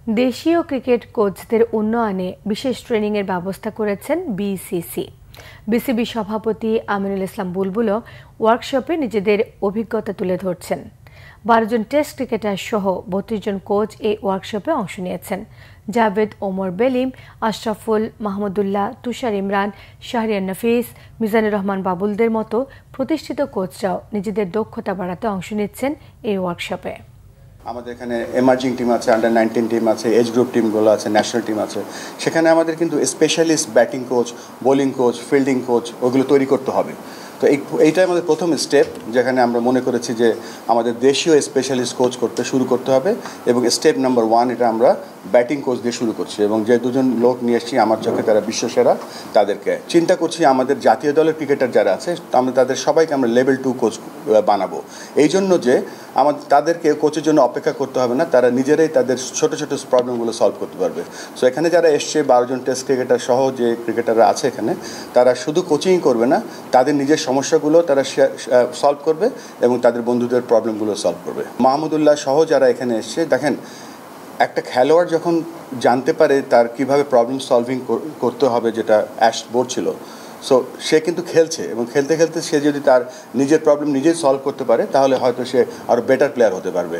দেশীয় ক্রিকেট কোচদের উন্নয়নে বিশেষ ট্রেনিংয়ের ব্যবস্থা করেছেন বিসিসি। বিসিবি সভাপতি আমিনুল ইসলাম বুলবুলও ওয়ার্কশপে নিজেদের অভিজ্ঞতা তুলে ধরছেন। 12 জন টেস্ট ক্রিকেটার সহ 32 জন কোচ এই ওয়ার্কশপে অংশ নিয়েছেন। জাভেদ ওমর বেলিম, আশরাফুল মাহমুদুল্লাহ, তুষার ইমরান, শাহরিয়ার নাফিস, মিজানুর রহমান বাবুলদের মতো প্রতিষ্ঠিত কোচরাও নিজেদের দক্ষতা বাড়াতে অংশ নিচ্ছেন এই ওয়ার্কশপে। আমাদের এখানে এমার্জিং টিম আছে, আন্ডার-19 টিম আছে, এজ গ্রুপ টিমগুলো আছে, ন্যাশনাল টিম আছে। সেখানে আমাদের কিন্তু specialist batting coach, bowling coach, fielding coach ওগুলো তৈরি করতে হবে। তো এইটাই আমাদের প্রথম স্টেপ, যেখানে আমরা মনে করেছি যে আমাদের দেশীয় স্পেশালিস্ট কোচ শুরু করতে হবে। এবং স্টেপ নাম্বার 1 এটা আমরা ব্যাটিং কোচ দিয়ে শুরু করছি, এবং যে দুজন লোক নিয়ে এসেছি আমার চোখে তারা বিশ্বসেরা, তাদেরকে চিন্তা করছি আমাদের জাতীয় দলের ক্রিকেটার যারা আছে আমরা তাদের সবাইকে আমরা লেভেল 2 কোচ বানাবো। এই জন্য যে তাদেরকে কোচের জন্য অপেক্ষা করতে হবে না, তারা নিজেরাই তাদের ছোট ছোট প্রবলেমগুলো সলভ করতে পারবে। সো এখানে যারা এসছে 12 জন টেস্ট ক্রিকেটার সহ যে ক্রিকেটাররা আছে এখানে, তারা শুধু কোচিং করবে না, তাদের নিজের সমস্যাগুলো তারা সলভ করবে এবং তাদের বন্ধুদের প্রবলেমগুলো সলভ করবে। মাহমুদুল্লাহ সহ যারা এখানে এসছে, দেখেন একটা খেলোয়াড় যখন জানতে পারে তার কিভাবে প্রবলেম সলভিং করতে হবে, যেটা অ্যাশ বলছিল, সো সে কিন্তু খেলছে এবং খেলতে খেলতে সে যদি তার নিজের প্রবলেম নিজেই সলভ করতে পারে তাহলে হয়তো সে আরও বেটার প্লেয়ার হতে পারবে।